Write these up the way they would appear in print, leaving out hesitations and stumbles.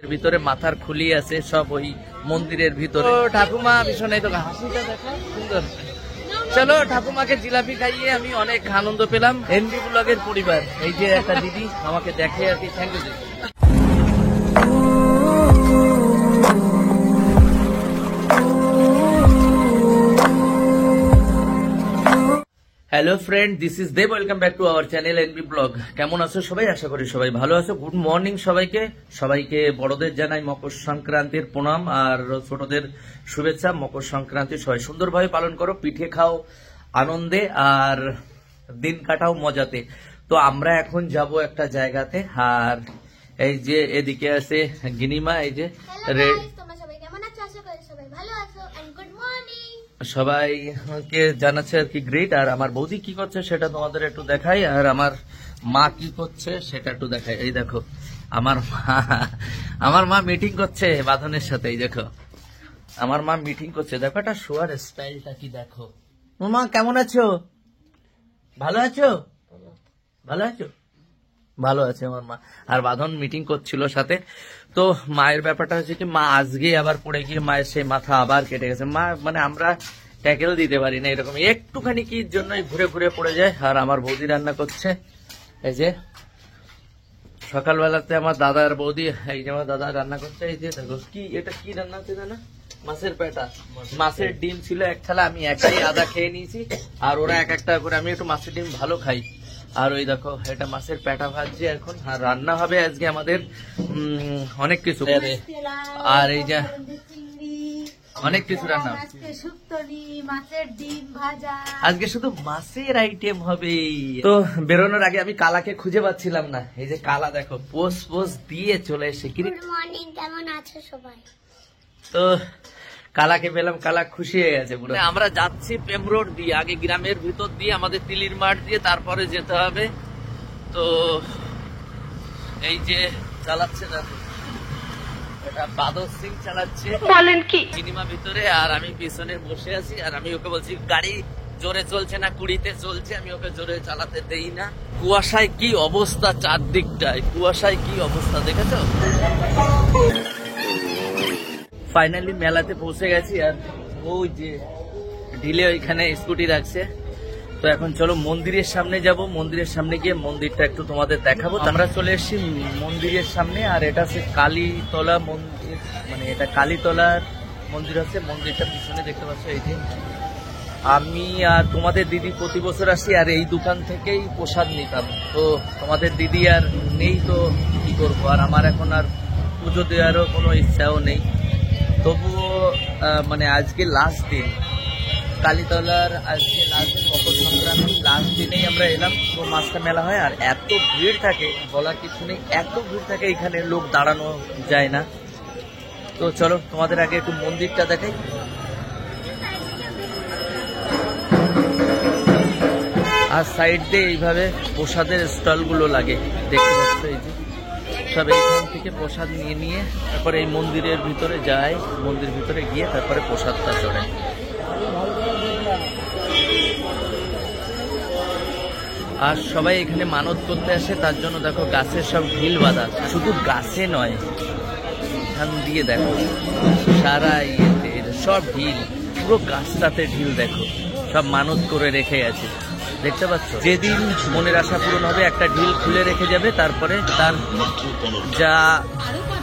ভিতরে মাথার খুলি আছে সব ওই মন্দিরের ভিতরে। ঠাকুমা ভীষণ এই তো হাসিটা দেখা সুন্দর। চলো ঠাকুমাকে জিলাপি খাইয়ে আমি অনেক আনন্দ পেলাম। এনবি ব্লগের পরিবার, এই যে একটা দিদি আমাকে দেখে আর কি, thank you. Hello friend, this is Dev, welcome back to our channel NB blog. কেমন আছো সবাই? আশা করি সবাই ভালো আছো। গুড মর্নিং সবাইকে বড়দের জানাই মকর সংক্রান্তির প্রণাম আর ছোটদের শুভেচ্ছা। মকর সংক্রান্তি সবাই সুন্দরভাবে পালন করো, পিঠে খাও আনন্দে আর দিন কাটাও মজাতে। তো আমরা এখন যাব একটা জায়গাতে, আর এই যে এদিকে আছে গিনিমা, এই যে সবাইকে জানাচ্ছে আর কি গ্রেট। আর আমার বৌদি কি করছে সেটা তোমাদের একটু দেখাই, আর আমার মা কি করছে সেটা একটু দেখাই। এই দেখো আমার মা মিটিং করছে বাঁধনের সাথে। এই দেখো আমার মা মিটিং করছে, দেখো এটা শোয়ার স্টাইলটা কি দেখো। মা কেমন আছো? ভালো আছো? ভালো আছো? ভালো আছে আমার মা। আর বাঁধন মিটিং করছিল সাথে। তো মায়ের ব্যাপারটা হচ্ছে কি, মা আজকে আবার পড়ে গিয়ে মায়ের সেই মাথা আবার কেটে গেছে। মা মানে আমরা ট্যাকেল দিতে পারি না, এরকম একটুখানি কি জন্যই ঘুরে ঘুরে পড়ে যায়। আর আমার বৌদি রান্না করছে, এই যে সকালবেলাতে আমার দাদা আর বৌদি, এই যে আমার দাদা রান্না করছে। এই যে দেখো কি, এটা কি রান্না হচ্ছে জানা? মাছের পেটা, মাছের ডিম ছিল এক থালা, আমি একটাই আধা খেয়ে নিয়েছি, আর ওরা এক একটা করে। আমি একটু মাছের ডিম ভালো খাই। আর ওই দেখো এটা মাছের পেটা ভাজছে এখন। আর রান্না হবে আজকে আমাদের অনেক কিছু, আর এই যে অনেক কিছু রান্না আজকে, শুধু মাছের আইটেম হবে। তো বেরোনোর আগে আমি কালাকে খুঁজে পাচ্ছিলাম না। এই যে কালা দেখো পোস দিয়ে চলে এসে। গুড মর্নিং, কেমন আছো সবাই? তো কালাকে পেলাম, কালা খুশি হয়ে গেছে পুরো। আমরা যাচ্ছি প্রেম রোড দিয়ে, আগে গ্রামের ভিতর দিয়ে আমাদের তিলির মাঠ দিয়ে তারপরে যেতে হবে। তো এই যে চালাচ্ছে দেখো, এটা বাদর সিং চালাচ্ছে, বলেন কি, সিনেমা ভিতরে, আর আমি পিছনে বসে আছি। আর আমি ওকে বলছি গাড়ি জোরে চলছে না, 20-তে চলছে, আমি ওকে জোরে চালাতে দেই না। কুয়াশায় কি অবস্থা, চারদিকটায় কুয়াশায় কি অবস্থা দেখেছো? ফাইনালি মেলাতে পৌঁছে গেছি, আর ওই যে ঢিলে ওইখানে স্কুটি রাখছে। তো এখন চলো মন্দিরের সামনে যাব, মন্দিরের সামনে গিয়ে মন্দিরটা একটু তোমাদের দেখাবো। আমরা চলে এসেছি মন্দিরের সামনে, আর এটা হচ্ছে কালীতলা মন্দির, মানে এটা কালীতলার মন্দির হচ্ছে। মন্দিরটা পিছনে দেখতে পাচ্ছ। এই যে আমি আর তোমাদের দিদি প্রতি বছর আসি, আর এই দোকান থেকেই প্রসাদ নিতাম। তো তোমাদের দিদি আর নেই, তো কি করবো, আর আমার এখন আর পুজো দেওয়ারও কোনো ইচ্ছাও নেই। তবুও মানে আজকে লাস্ট দিন কালীতলার, আজকে লাস্ট দিন মকর সংক্রান্তি, লাস্ট দিনেই আমরা এলাম। তো মাছটা মেলা হয়, আর এত ভিড় থাকে বলার কিছু নেই, এত ভিড় থাকে এখানে, লোক দাঁড়ানো যায় না। তো চলো তোমাদের আগে একটু মন্দিরটা দেখাই। আর সাইড দিয়ে এইভাবে প্রসাদের স্টলগুলো লাগে, দেখতে পাচ্ছ। এই যে সব এইখান থেকে প্রসাদ নিয়ে নিয়ে তারপরে এই মন্দিরের ভিতরে যায়, মন্দির ভিতরে গিয়ে তারপরে প্রসাদটা চড়ে। আর সবাই এখানে মানত করতে আসে, তার জন্য দেখো গাছের সব ঢিল বাঁধা। শুধু গাছে নয়, এখান দিয়ে দেখো সারা ইয়েতে সব ঢিল, পুরো গাছটাতে ঢিল দেখো, সব মানত করে রেখে গেছে, দেখতে পাচ্ছ। যেদিন মনের আশা পূরণ হবে একটা ঢিল খুলে রেখে যাবে, তারপরে তার যা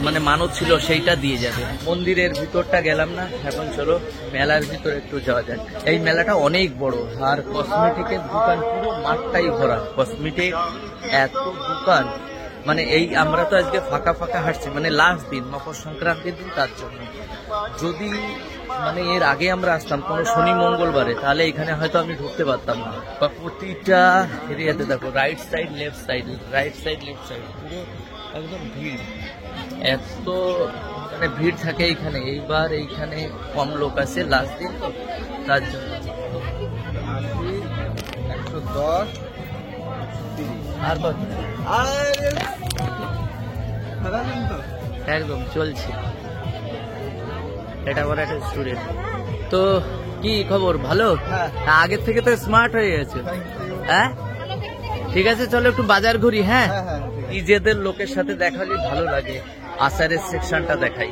মানে মানত ছিল সেইটা দিয়ে যাবে। মন্দিরের ভিতরটা গেলাম না, এখন চলো মেলার ভিতরে একটু যাওয়া যায়। এই মেলাটা অনেক বড়, আর কসমেটিকের দোকান পুরো মাঠটাই ভরা কসমেটিক, এত দোকান। মানে এই আমরা তো আজকে ফাঁকা ফাঁকা হাঁটছি, মানে লাস্ট দিন মকর সংক্রান্তির দিন, তার জন্য। যদি মানে এর আগে আমরা আসতাম কোনো শনি মঙ্গলবারে, তাহলে এখানে হয়তো আমি ঢুকতে পারতাম না। বা প্রতিটা এরিয়াতে দেখো right side left side, right side left side, পুরো একদম ভিড়, এত মানে ভিড় থাকে এইখানে। এইবার এইখানে কম লোক আছে লাস্ট দিন, তো তার জন্য 110 আর কত একদম চলছে। এটা আমার একটা স্টুডেন্ট। তো কি খবর, ভালো? আগের থেকে তো স্মার্ট হয়ে গেছে। হ্যাঁ ঠিক আছে, চলো একটু বাজার ঘুরি। হ্যাঁ, নিজেদের লোকের সাথে দেখালে ভালো লাগে। আচারের সেকশনটা দেখাই।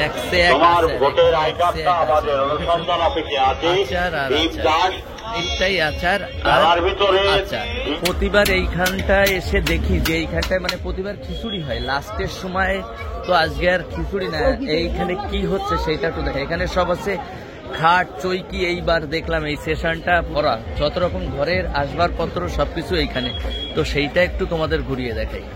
এক সে এক আচার আর আচার, একটাই আচার আর আচার। প্রতিবার এইখানটায় এসে দেখি যে এইখানটায় মানে প্রতিবার খিচুড়ি হয় লাস্টের সময়, তো আজকে আর খিচুড়ি না, এইখানে কি হচ্ছে সেইটা একটু দেখা। এখানে সব আছে খাট চৈকি, এইবার দেখলাম এই সেশনটা ভরা, যত রকম ঘরের আসবাবপত্র সবকিছু এইখানে, তো সেইটা একটু তোমাদের ঘুরিয়ে দেখাই।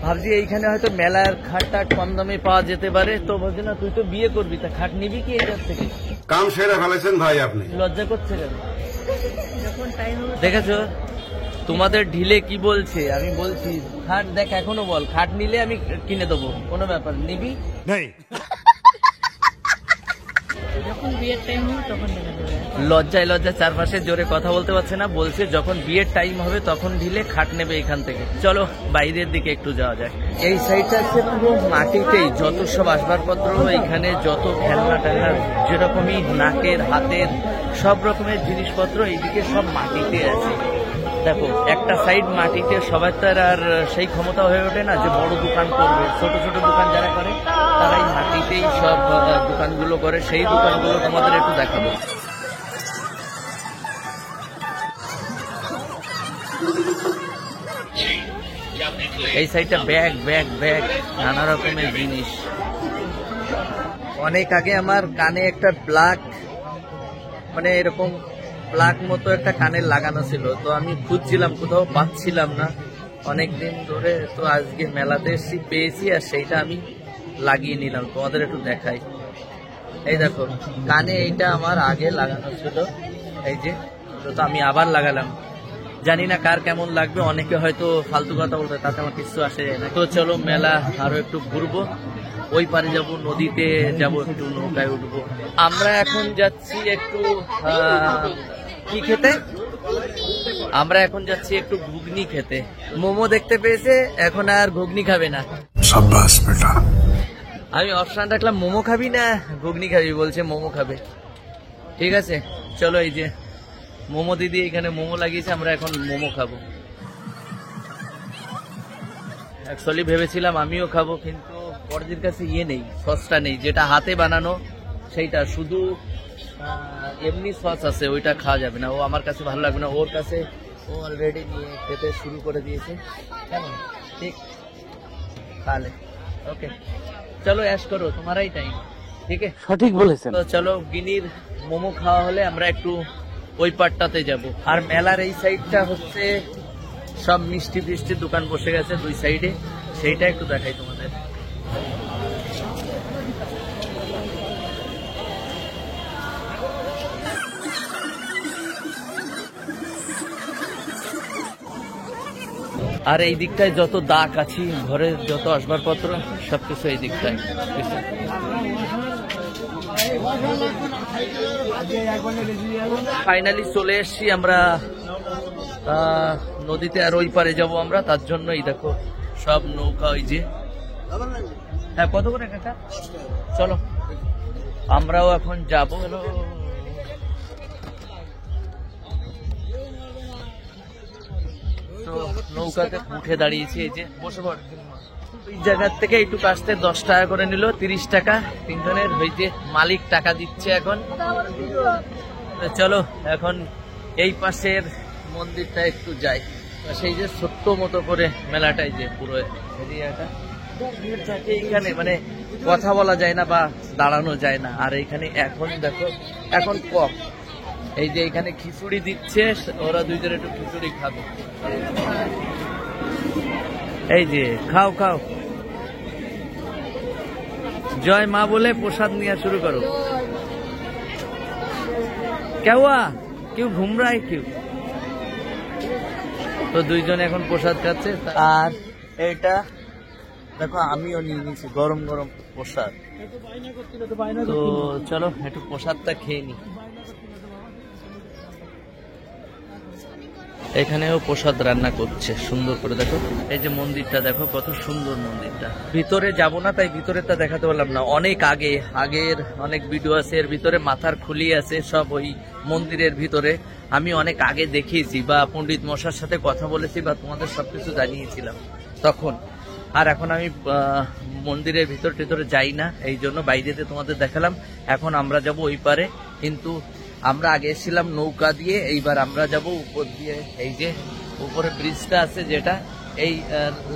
ভাবছি এইখানে হয়তো মেলার খাট টাট কম দামে পাওয়া যেতে পারে, তো ভাবছি না তুই তো বিয়ে করবি, তা খাট নিবি কি এটার থেকে? কাম সেরে ফেলেছেন ভাই আপনি। লজ্জা করছে কেন? দেখেছো তোমাদের ঢিলে কি বলছে, আমি বলছি খাট দেখ, এখনো বল খাট নিলে আমি কিনে দেবো, কোনো ব্যাপার, নিবি? লজ্জায় লজ্জায় চারপাশে জোরে কথা বলতে পারছে না, বলছে যখন বিয়ের টাইম হবে তখন ঢিলে খাট নেবে এখান থেকে। চলো বাইরের দিকে একটু যাওয়া যায়। এই সাইডটা আছে পুরো মাটিতেই যত সব আসবাবপত্র, এখানে যত খেলনা টেলনা যেরকমই নাকের হাতের সব রকমের জিনিসপত্র এইদিকে সব মাটিতে আছে। দেখো একটা সাইড মাটিতে, সবার তো আর সেই ক্ষমতা হয়ে ওঠে না যে বড় দোকান করবে, ছোট ছোট দোকান যারা করে তারাই মাটিতেই সব দোকানগুলো করে, সেই দোকানগুলো তোমাদের একটু দেখাবো। এই সাইডটা ব্যাগ ব্যাগ ব্যাগ নানা রকমের জিনিস। অনেক আগে আমার কানে একটা প্লাগ, মানে এরকম প্লাগ মতো একটা কানে লাগানো ছিল, তো আমি খুঁজছিলাম কোথাও পাচ্ছিলাম না অনেকদিন ধরে, তো আজকে মেলাতে এসে পেয়েছি আর সেইটা আমি লাগিয়ে নিলাম, তোমাদের একটু দেখাই। এই দেখো কানে এইটা আমার আগে লাগানো ছিল, এই যে, তো আমি আবার লাগালাম, জানি না কার কেমন লাগবে, অনেকে হয়তো ফালতু কথা বলতে, তাতে আমার কিছু আসে যায় না। তো চলো মেলা আরো একটু ঘুরবো, ওই পারে যাব, নদীতে যাব, একটু নৌকায় উঠবো। আমরা এখন যাচ্ছি একটু কি খেতে, আমরা এখন যাচ্ছি একটু ঘুগনি খেতে। মোমো দেখতে পেয়েছে, এখন আর ঘুগনি খাবে না। সাব্বাস বেটা। আমি অপশন রাখলাম মোমো খাবি না ঘুগনি খাবি, বলছে মোমো খাবে। ঠিক আছে চলো, এই যে মোমো দিদি এখানে মোমো লাগিয়েছে, আমরা এখন মোমো খাবো। অ্যাকচুয়ালি ভেবেছিলাম আমিও খাবো, কিন্তু বড়দির কাছে ইয়ে নেই, সসটা নেই, যেটা হাতে বানানো সেইটা, শুধু এমনি সস আছে, ওইটা খাওয়া যাবে না, ও আমার কাছে ভালো লাগবে না, ওর কাছে ও অলরেডি নিয়ে খেতে শুরু করে দিয়েছে। কেমন ঠিক তাহলে ওকে চলো অ্যাশ করো, তোমারাই টাইম। ঠিক আছে সঠিক বলেছেন। তো চলো গিনির মোমো খাওয়া হলে আমরা একটু ওই পাটটাতে যাব। আর মেলার এই সাইডটা হচ্ছে সব মিষ্টি ফিষ্টির দোকান বসে গেছে দুই সাইডে, সেইটা একটু দেখাই তোমাদের। আর এই দিকটায় যত দাগ আছে, ঘরের যত আসবাবপত্র সবকিছু এই দিকটায়। ফাইনালি চলে এসছি আমরা নদীতে, আর ওই পারে যাবো আমরা, তার জন্য এই দেখো সব নৌকা, ওই যে। হ্যাঁ কত করে কাকা? চলো আমরাও এখন যাবো। তো নৌকাতে উঠে দাঁড়িয়েছি, এই যে বসে পড়। ওই জায়গার থেকে একটু আসতে 10 টাকা করে নিল, 30 টাকা তিনজনের, ওই যে মালিক টাকা দিচ্ছে এখন। চলো এখন এই পাশের মন্দিরটা একটু যাই, সেই যে ছোট্ট মতো করে মেলাটাই, যে পুরো এরিয়াটা এইখানে মানে কথা বলা যায় না বা দাঁড়ানো যায় না। আর এইখানে এখন দেখো এখন কম, এই যে এখানে খিচুড়ি দিচ্ছে, ওরা দুইজন একটু খিচুড়ি খাবে। এই যে খাও খাও, জয় মা বলে প্রসাদ নেওয়া শুরু করো। কেউ কেউ ঘুম রা কেউ, তো দুইজন এখন প্রসাদ খাচ্ছে। আর এটা দেখো আমিও নিয়ে নিয়েছি গরম গরম প্রসাদ, তো চলো একটু প্রসাদটা খেয়ে নি। এখানেও প্রসাদ রান্না করছে সুন্দর করে, দেখো এই যে মন্দিরটা দেখো কত সুন্দর মন্দিরটা। ভিতরে যাব না তাই ভিতরেটা দেখাতে পারলাম না, অনেক আগের অনেক ভিডিও আছে এর ভিতরে, মাথার খুলি আছে সব ওই মন্দিরের ভিতরে। আমি অনেক আগে দেখিয়েছি বা পণ্ডিত মশার সাথে কথা বলেছি বা তোমাদের সবকিছু জানিয়েছিলাম তখন। আর এখন আমি মন্দিরের ভিতরে যাই না, এই জন্য বাইরেতে তোমাদের দেখালাম। এখন আমরা যাব ওই পারে, কিন্তু আমরা আগে এসেছিলাম নৌকা দিয়ে, এইবার আমরা যাব উপর দিয়ে। এই যে উপরে ব্রিজটা আছে যেটা, এই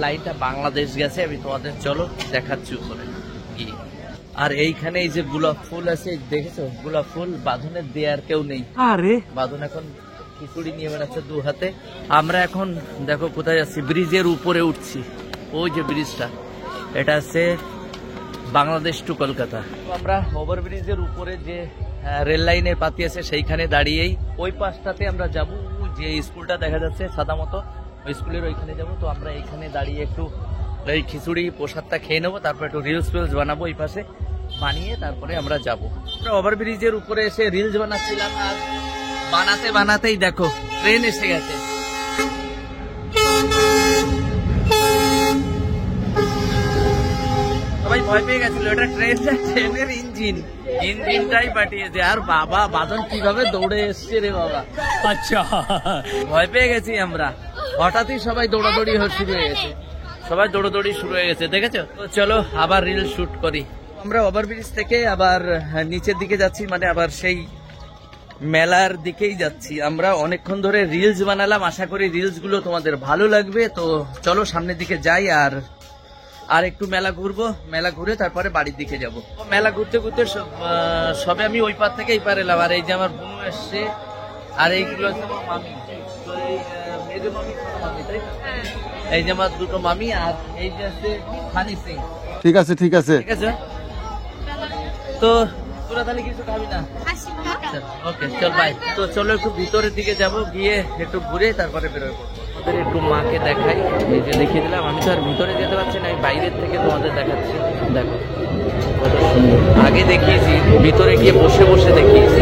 লাইনটা বাংলাদেশ গেছে। আমি তোমাদের চলো দেখাচ্ছি উপরে গিয়ে। আর এইখানে এই যে গোলাপ ফুল আছে দেখেছো, গোলাপ ফুল বাঁধনের দেয়ার কেউ নেই। আরে বাঁধন এখন খিচুড়ি নিয়ে বেড়াচ্ছে 2 হাতে। আমরা এখন দেখো কোথায় যাচ্ছি, ব্রিজের উপরে উঠছি। ওই যে ব্রিজটা, এটা আছে বাংলাদেশ টু কলকাতা। আমরা ওভারব্রিজের উপরে যে রেল লাইনের পাতি আছে সেইখানে দাঁড়িয়েই ওই পাশটাতে আমরা যাব, যে স্কুলটা দেখা যাচ্ছে সাদা মতো, ওই স্কুলের ওইখানে যাব। তো আমরা এইখানে দাঁড়িয়ে একটু এই খিচুড়ি প্রসাদটা খেয়ে নেবো, তারপর একটু রিলস বানাবো এই পাশে, বানিয়ে তারপরে আমরা যাবো। আমরা ওভারব্রিজের উপরে এসে রিলস বানাচ্ছিলাম, আর বানাতেই দেখো ট্রেন এসে গেছে। সবাই ভয় পেয়ে গেছিল, এটা ট্রেনের ইঞ্জিনটাই পাঠিয়েছে। আর বাবা বাদন কিভাবে দৌড়ে এসছে রে বাবা, আচ্ছা ভয় পেয়ে গেছি আমরা। হঠাৎই সবাই দৌড়াদৌড়ি শুরু হয়ে গেছে, দেখেছো? তো চলো আবার রিল শুট করি। আমরা ওভারব্রিজ থেকে আবার নিচের দিকে যাচ্ছি, মানে আবার সেই মেলার দিকেই যাচ্ছি। আমরা অনেকক্ষণ ধরে রিলস বানালাম, আশা করি রিলস গুলো তোমাদের ভালো লাগবে। তো চলো সামনের দিকে যাই, আর একটু মেলা ঘুরবো, মেলা ঘুরে তারপরে বাড়ির দিকে যাব। মেলা ঘুরতে সবে আমি ওই পার থেকে এই পার এলাম। আর এই যে আমার বোনু এসছে, আর এইগুলো হচ্ছে আমার মামি। তো এই মেজো মামি, ছোট মামি, তাই না? এই যে আমার দুটো মামি, আর এই যে আছে হানি সিং। ঠিক আছে ঠিক আছে ঠিক আছে, তো তোরা তাহলে কিছু খাবি না? ওকে চল বাই। তো চলো একটু ভিতরের দিকে যাব, গিয়ে একটু ঘুরে তারপরে বেরোয় পড়বো। আমাদের একটু মাকে দেখাই, এই যে দেখিয়ে দিলাম। আমি তো আর ভিতরে যেতে পারছি না, আমি বাইরের থেকে তোমাদের দেখাচ্ছি। দেখো কত সুন্দর, আগে দেখিয়েছি ভিতরে গিয়ে বসে দেখিয়েছি,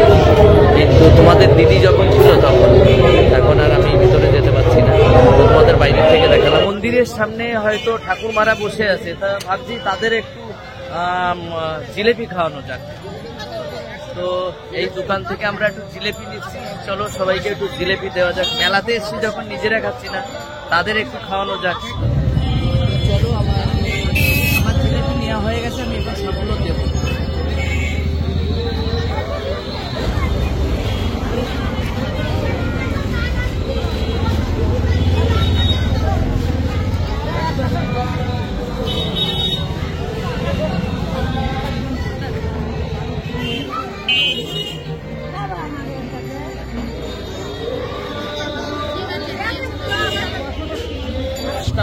কিন্তু তোমাদের দিদি যখন ছিল তখন। এখন আর আমি ভিতরে যেতে পারছি না, তো তোমাদের বাইরের থেকে দেখালাম। মন্দিরের সামনে হয়তো ঠাকুরমারা বসে আছে, তা ভাবছি তাদের একটু জিলেপি খাওয়ানো যাক। তো এই দোকান থেকে আমরা একটু জিলেপি নিচ্ছি, চলো সবাইকে একটু জিলেপি দেওয়া যাক। মেলাতে এসেছি যখন নিজেরা খাচ্ছি না, তাদের একটু খাওয়ানো যাক। চলো আমার জিলেপি নেওয়া হয়ে গেছে, আমি এবার সবগুলো দেবো।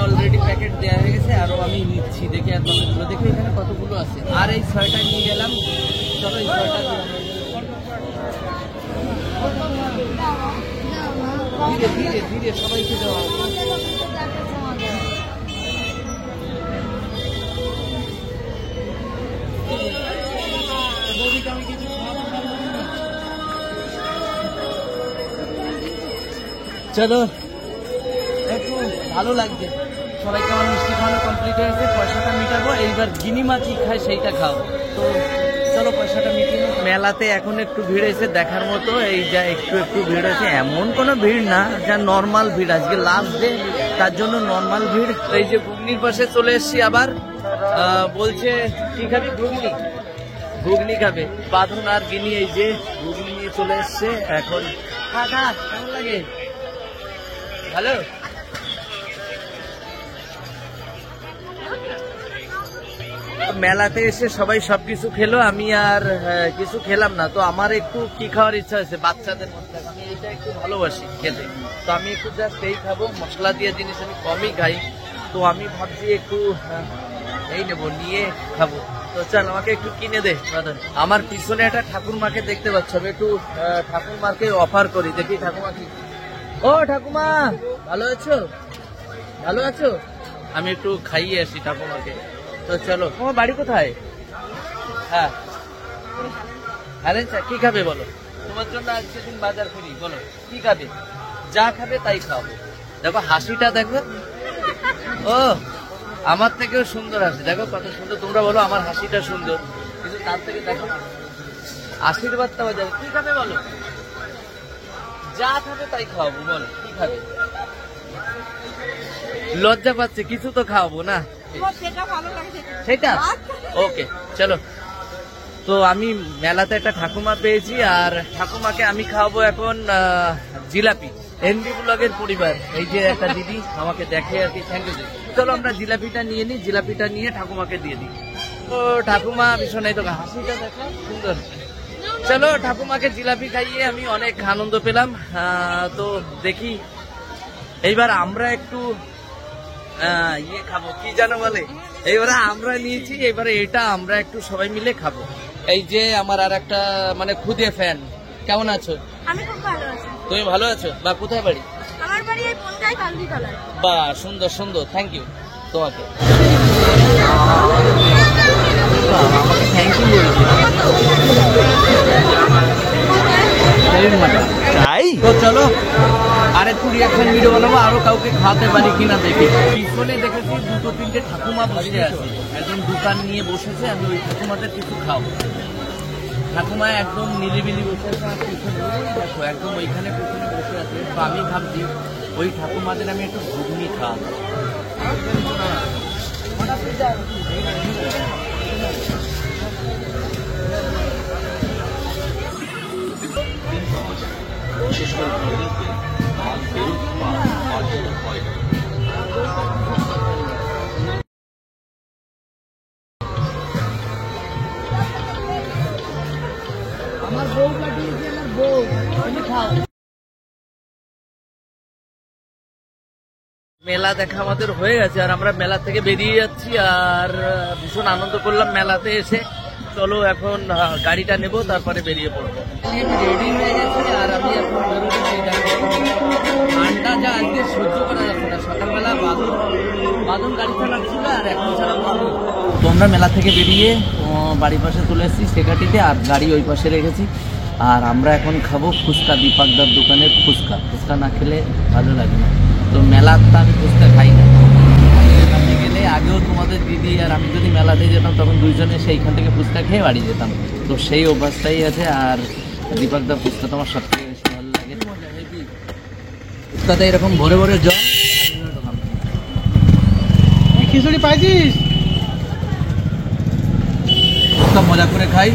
অলরেডি প্যাকেট দেওয়া হয়ে গেছে, আরো আমি নিচ্ছি, দেখে আর কতগুলো, দেখে এখানে কতগুলো আছে। আর এই 6টা নিয়ে গেলাম, চলো এই 6টা ধীরে ধীরে সবাইকে দেওয়া হবে। চলো একটু ভালো লাগছে, সবাইকে আমার মিষ্টি খাওয়ানো কমপ্লিট হয়েছে, পয়সাটা মিটাবো। এইবার গিনিমা কি খায় সেইটা খাবো। তো চলো পয়সাটা মিটিয়ে। মেলাতে এখন একটু ভিড় হয়েছে দেখার মতো, এই যা একটু ভিড় হয়েছে, এমন কোনো ভিড় না, যা নর্মাল ভিড়। আজকে লাস্ট ডে, তার জন্য নর্মাল ভিড়। এই যে ঘুগনির পাশে চলে এসছি আবার, বলছে কি খাবি? ঘুগনি খাবে বাঁধন আর গিনি। এই যে ঘুগনি নিয়ে চলে এসছে এখন। কেমন লাগে? ভালো। মেলাতে এসে সবাই সবকিছু খেলো, আমি আর কিছু খেলাম না। তো আমার একটু কি খাওয়ার ইচ্ছা হয়েছে বাচ্চাদের মধ্যে, আমি এইটা একটু ভালোবাসি খেতে। তো আমি একটু জাস্ট এই খাবো, মশলা দিয়ে জিনিস আমি কমই খাই। তো আমি ভাবছি একটু এই নেবো, নিয়ে খাবো। তো চল আমাকে একটু কিনে দে। আমার পিছনে একটা ঠাকুরমাকে দেখতে পাচ্ছ, আমি একটু ঠাকুরমাকে অফার করি, দেখি ঠাকুমা কি। ও ঠাকুমা, ভালো আছো? ভালো আছো? আমি একটু খাইয়ে আসি ঠাকুমাকে। তো চলো। তোমার বাড়ি কোথায়? হ্যাঁ, আরে কি খাবে বলো? তোমার জন্য আজ সেদিন বাজার করি, বলো কি খাবে? যা খাবে তাই খাবো। দেখো হাসিটা দেখো, ও আমার থেকেও সুন্দর হাসি, দেখো কত সুন্দর। তোমরা বলো আমার হাসিটা সুন্দর, কিন্তু তার থেকে দেখো আশীর্বাদটা বাজাবে। কি খাবে বলো? যা খাবে তাই খাওয়াবো, বলো কি খাবে? লজ্জা পাচ্ছে, কিছু তো খাওয়াবো না, সেটা ওকে চলো। তো আমি মেলাতে একটা ঠাকুমা পেয়েছি, আর ঠাকুমাকে আমি খাওয়াবো এখন জিলাপি। এনবি ব্লগের পরিবার, এই যে একটা দিদি আমাকে দেখে আর কি, থ্যাংক ইউ। চলো আমরা জিলাপিটা নিয়ে নিই, জিলাপিটা নিয়ে ঠাকুমাকে দিয়ে দিই। তো ঠাকুমা ভীষণ, এই তো হাসিটা দেখো সুন্দর। চলো ঠাকুমাকে জিলাপি খাইয়ে আমি অনেক আনন্দ পেলাম। তো দেখি এইবার আমরা একটু ইয়ে খাবো, কি জানো বলে, এইবারে আমরা নিয়েছি, এবারে এটা আমরা একটু সবাই মিলে খাবো। এই যে আমার আর একটা মানে খুদে ফ্যান, কেমন আছো? আমি খুব ভালো আছি। তুমি ভালো আছো? বা কোথায় বাড়ি? আমার বাড়ি এই পঞ্চায়েত কান্দিতলায়। বা সুন্দর সুন্দর, থ্যাংক ইউ তোমাকে। আমাকে থ্যাংক ইউ তাই তো চলো আর একটু রিয়াকশন ভিডিও বানাবো, আরো কাউকে খাওয়াতে পারি কিনা দেখি। পিছনে দেখেছি দুটো তিনটে ঠাকুমা বসে আছে, একজন দোকান নিয়ে বসেছে, আমি ওই ঠাকুমাদের কিছু খাওয়াবো। ঠাকুমা একদম নিরিবিলি বসে আছে, আর পিছনে দেখো একদম ওইখানে পিছনে বসে আছে। তো আমি ভাবছি ওই ঠাকুমাদের আমি একটু ঘুগনি খাওয়াবো। আমার বউ পাঠিয়েছে, আমার বউ, তুমি খাও। মেলা দেখা আমাদের হয়ে গেছে, আর আমরা মেলা থেকে বেরিয়ে যাচ্ছি, আর ভীষণ আনন্দ করলাম মেলাতে এসে। চলো এখন গাড়িটা নেব, তারপরে বেরিয়ে পড়বো। রেডি হয়ে গেছি, আর আমি এখন বেরোচ্ছি। ঠান্ডা যা আজকে সহ্য করা যাচ্ছে না, সকালবেলা বাদল গাড়ি চালাচ্ছিল, আর এখন চালাবো। তো আমরা মেলা থেকে বেরিয়ে বাড়ির পাশে চলে এসেছি সেকাটিতে, আর গাড়ি ওই পাশে রেখেছি। আর আমরা এখন খাবো ফুচকা, দীপাকদার দোকানের ফুচকা। ফুচকা না খেলে ভালো লাগে না, তো মেলার তো আমি ফুচকা খাই না। মেলাতে গেলে আগেও তোমাদের দিদি আর আমি যদি মেলাতে যেতাম, তখন দুইজনে সেইখান থেকে ফুচকা খেয়ে বাড়ি যেতাম। তো সেই অভ্যাসটাই আছে। আর দীপাকদার ফুচকা তো আমার সবথেকে বেশি ভালো লাগে। ফুচকাতে এরকম ভরে ভরে জল, খিচুড়ি পাইছিস? ফুচকা মজা করে খাই,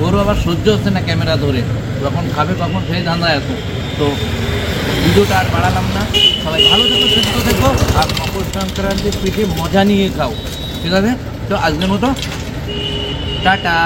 ওরও আবার সহ্য হচ্ছে না ক্যামেরা ধরে, যখন খাবে তখন সেই ধান্দা আছে। তো ভিডিওটা আর বাড়ালাম না, সবাই ভালো থেকো, সুস্থ থেকো, আর মকর সংক্রান্তির পিঠে মজা নিয়ে খাও, ঠিক আছে? তো আজকের মতো টাটা।